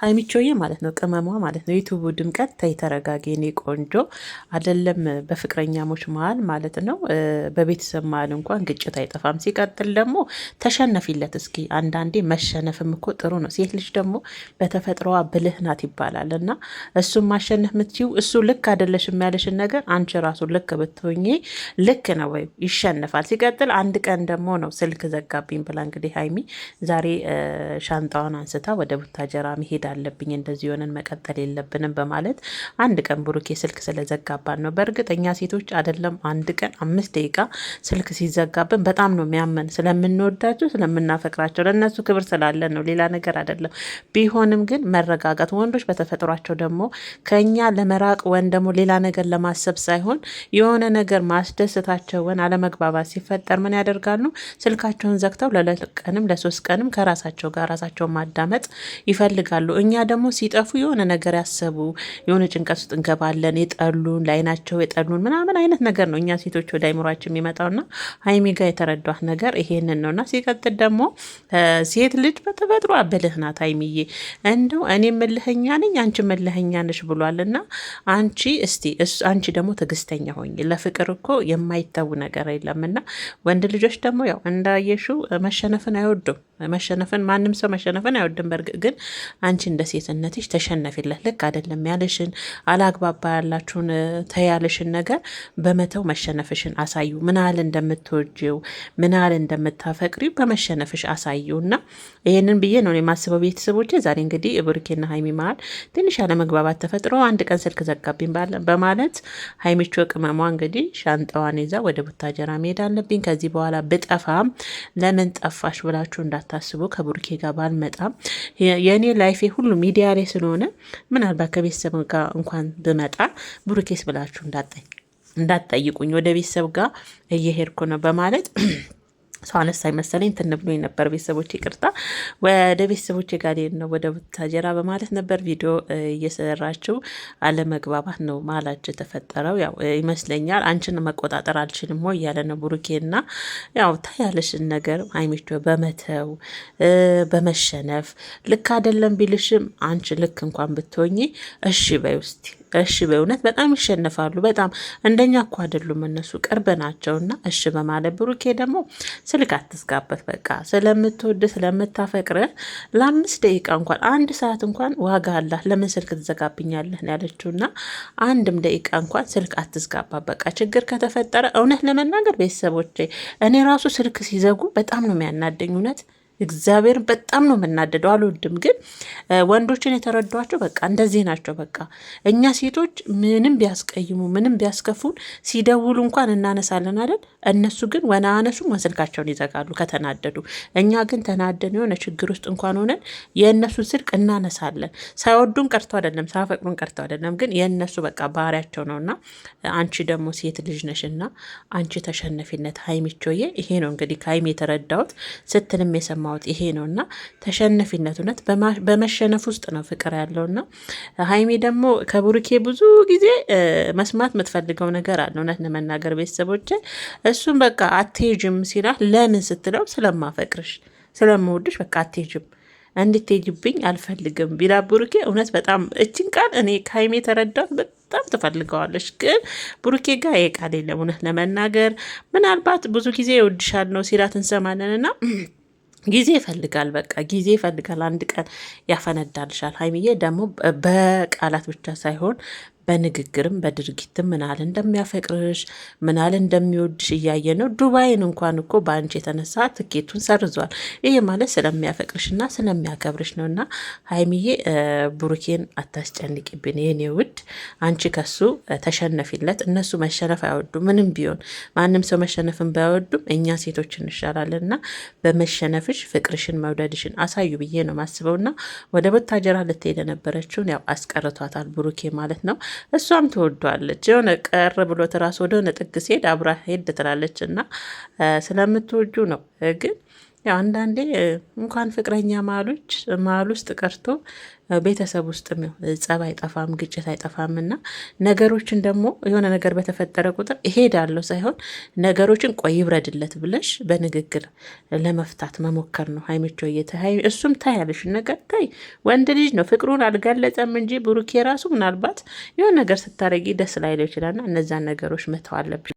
ሀይሚቾዬ ማለት ነው ቅመሟ ማለት ነው ዩቱቡ ድምቀት። ተይ ተረጋጊ የኔ ቆንጆ። አይደለም በፍቅረኛሞች መሀል ማለት ነው በቤተሰብ መሀል እንኳን ግጭት አይጠፋም። ሲቀጥል ደግሞ ተሸነፊለት እስኪ። አንዳንዴ መሸነፍም እኮ ጥሩ ነው። ሴት ልጅ ደግሞ በተፈጥሮዋ ብልህ ናት ይባላል እና እሱም ማሸነፍ የምትችይው እሱ ልክ አይደለሽም ያለሽን ነገር አንቺ ራሱ ልክ ብትሆኚ ልክ ነው ወይ ይሸነፋል። ሲቀጥል አንድ ቀን ደግሞ ነው ስልክ ዘጋብኝ ብላ እንግዲህ ሀይሚ ዛሬ ሻንጣዋን አንስታ ወደ ቡታጀራ መሄድ አለብኝ እንደዚህ ሆነን መቀጠል የለብንም በማለት አንድ ቀን ብሩኬ ስልክ ስለዘጋባን ነው። በእርግጥ እኛ ሴቶች አይደለም አንድ ቀን 5 ደቂቃ ስልክ ሲዘጋብን በጣም ነው የሚያመን። ስለምንወዳቸው ስለምናፈቅራቸው ለእነሱ ክብር ስላለን ነው፣ ሌላ ነገር አይደለም። ቢሆንም ግን መረጋጋት፣ ወንዶች በተፈጥሯቸው ደግሞ ከኛ ለመራቅ ወይም ደግሞ ሌላ ነገር ለማሰብ ሳይሆን የሆነ ነገር ማስደሰታቸውን አለመግባባት ሲፈጠር ምን ያደርጋሉ? ስልካቸውን ዘግተው ለ2 ቀንም ለ3 ቀንም ከራሳቸው ጋር ራሳቸውን ማዳመጥ ይፈልጋሉ። እኛ ደግሞ ሲጠፉ የሆነ ነገር ያሰቡ የሆነ ጭንቀት ውስጥ እንገባለን። የጠሉን ለአይናቸው የጠሉን ምናምን አይነት ነገር ነው እኛ ሴቶች ወደ አይምሯችን የሚመጣውና ሀይሚ ጋር የተረዷት ነገር ይሄንን ነውና፣ ሲቀጥል ደግሞ ሴት ልጅ በተፈጥሮ ብልህ ናት ሀይሚዬ። እንደው እኔ ምልህኛ ነኝ አንቺ ምልህኛ ነሽ ብሏልና አንቺ እስቲ አንቺ ደግሞ ትዕግስተኛ ሆኝ። ለፍቅር እኮ የማይተው ነገር የለምና ወንድ ልጆች ደግሞ ያው እንዳየሽው መሸነፍን አይወዱም። መሸነፍን ማንም ሰው መሸነፍን አይወድም። በእርግጥ ግን አንቺ እንደ ሴትነትሽ ተሸነፊለት። ልክ አይደለም ያለሽን አላግባባ ያላችሁን ተያለሽን ነገር በመተው መሸነፍሽን አሳዩ። ምን ያህል እንደምትወጂው ምን ያህል እንደምታፈቅሪ በመሸነፍሽ አሳዩ። እና ይህንን ብዬ ነው የማስበው ቤተሰቦቼ። ዛሬ እንግዲህ ብሩኬና ሀይሚ መሀል ትንሽ ያለመግባባት ተፈጥሮ አንድ ቀን ስልክ ዘጋብኝ በማለት ሀይሚቾ ቅመሟ እንግዲህ ሻንጣዋን ይዛ ወደ ቡታጀራ መሄድ አለብኝ ከዚህ በኋላ ብጠፋም ለምን ጠፋሽ ብላችሁ እንዳታስቡ። ከብሩኬ ጋር ባልመጣም የእኔ ላይፌ ሁሉ ሚዲያ ላይ ስለሆነ ምናልባት ከቤተሰብ ጋር እንኳን ብመጣ ብሩኬስ ብላችሁ እንዳትጠይቁኝ፣ ወደ ቤተሰብ ጋር እየሄድኩ ነው በማለት ሰው አነሳኝ መሰለኝ ትን ብሎ ነበር። ቤተሰቦች ይቅርታ፣ ወደ ቤተሰቦች ጋር ነው ወደ ቡታጀራ በማለት ነበር ቪዲዮ እየሰራችው። አለመግባባት ነው ማላቸው የተፈጠረው ያው ይመስለኛል። አንቺን መቆጣጠር አልችልም ወይ እያለ ነው ብሩኬና ያው ታያለሽን ነገር ሀይሚቾ በመተው በመሸነፍ ልክ አይደለም ቢልሽም አንቺ ልክ እንኳን ብትሆኚ እሺ በይ ውስጥ እሺ በእውነት በጣም ይሸነፋሉ። በጣም እንደኛ እኮ አይደሉም እነሱ ቅርብ ናቸውና እሺ በማለት ብሩኬ ደግሞ ስልክ አትዝጋበት። በቃ ስለምትወድ ስለምታፈቅረ ለ5 ደቂቃ እንኳን 1 ሰዓት እንኳን ዋጋ አላት። ለምን ስልክ ትዘጋብኛለህ ያለችውና 1 ደቂቃ እንኳን ስልክ አትዝጋባት። በቃ ችግር ከተፈጠረ እውነት ለመናገር ቤተሰቦቼ እኔ ራሱ ስልክ ሲዘጉ በጣም ነው የሚያናደኝ እውነት እግዚአብሔር በጣም ነው የምናደደው። አልወድም ግን ወንዶችን የተረዷቸው በቃ እንደዚህ ናቸው። በቃ እኛ ሴቶች ምንም ቢያስቀይሙ ምንም ቢያስከፉን ሲደውሉ እንኳን እናነሳለን አይደል? እነሱ ግን ወና አነሱም ስልካቸውን ይዘጋሉ ከተናደዱ። እኛ ግን ተናደን የሆነ ችግር ውስጥ እንኳን ሆነን የእነሱን ስልክ እናነሳለን። ሳይወዱን ቀርተው አይደለም ሳያፈቅሩን ቀርተው አይደለም፣ ግን የእነሱ በቃ ባህሪያቸው ነውና አንቺ ደግሞ ሴት ልጅ ነሽና አንቺ ተሸነፊነት ሀይሚቾዬ። ይሄ ነው እንግዲህ ከሀይሚ የተረዳሁት ስትልም የሰማሁት ይሄ ነው። እና ተሸነፊነት እውነት በመሸነፍ ውስጥ ነው ፍቅር ያለውና ሀይሚ ደግሞ ከብሩኬ ብዙ ጊዜ መስማት የምትፈልገው ነገር አለ እውነት ለመናገር ቤተሰቦቼ። እሱም በቃ አትሄጅም ሲላት ለምን ስትለው ስለማፈቅርሽ ስለምወድሽ በቃ አትሄጅም እንድትሄጅብኝ አልፈልግም ቢላ ብሩኬ እውነት በጣም እችን ቃል እኔ ከሀይሚ የተረዳት በጣም ትፈልገዋለች። ግን ብሩኬ ጋር ይሄ ቃል የለም እውነት ለመናገር። ምናልባት ብዙ ጊዜ ይወድሻል ነው ሲላት እንሰማለንና ጊዜ ይፈልጋል። በቃ ጊዜ ይፈልጋል። አንድ ቀን ያፈነዳልሻል። ሀይሚዬ ደግሞ በቃላት ብቻ ሳይሆን በንግግርም በድርጊትም ምናል እንደሚያፈቅርሽ ምናል እንደሚወድሽ እያየ ነው። ዱባይን እንኳን እኮ በአንቺ የተነሳ ትኬቱን ሰርዟል። ይሄ ማለት ስለሚያፈቅርሽና ስለሚያከብርሽ ነው። እና ሀይሚዬ ብሩኬን አታስጨንቂብን የኔ ውድ። አንቺ ከሱ ተሸነፊለት። እነሱ መሸነፍ አይወዱም። ምንም ቢሆን ማንም ሰው መሸነፍን ባይወዱም እኛ ሴቶች እንሻላለን። እና በመሸነፍሽ ፍቅርሽን መውደድሽን አሳዩ ብዬ ነው ማስበውና ወደ ቡታጀራ ልትሄድ የነበረችውን ያው አስቀርቷታል ብሩኬ ማለት ነው። እሷም ትወዷለች። የሆነ ቀር ብሎት ራሱ ወደ ሆነ ጥግ ሲሄድ አብራ ሄድ ትላለች እና ስለምትወጁ ነው። ግን ያው አንዳንዴ እንኳን ፍቅረኛ መሀል ውስጥ ቀርቶ ቤተሰብ ውስጥም ጸብ አይጠፋም፣ ግጭት አይጠፋም። እና ነገሮችን ደግሞ የሆነ ነገር በተፈጠረ ቁጥር እሄዳለሁ ሳይሆን ነገሮችን ቆይ ይብረድለት ብለሽ በንግግር ለመፍታት መሞከር ነው። ሀይሚቾ እሱም ታያለሽ ነገር ታይ ወንድ ልጅ ነው ፍቅሩን አልገለጸም እንጂ ብሩኬ ራሱ ምናልባት የሆነ ነገር ስታረጊ ደስ ላይለው ይችላልና እነዛን ነገሮች መተው አለብሽ።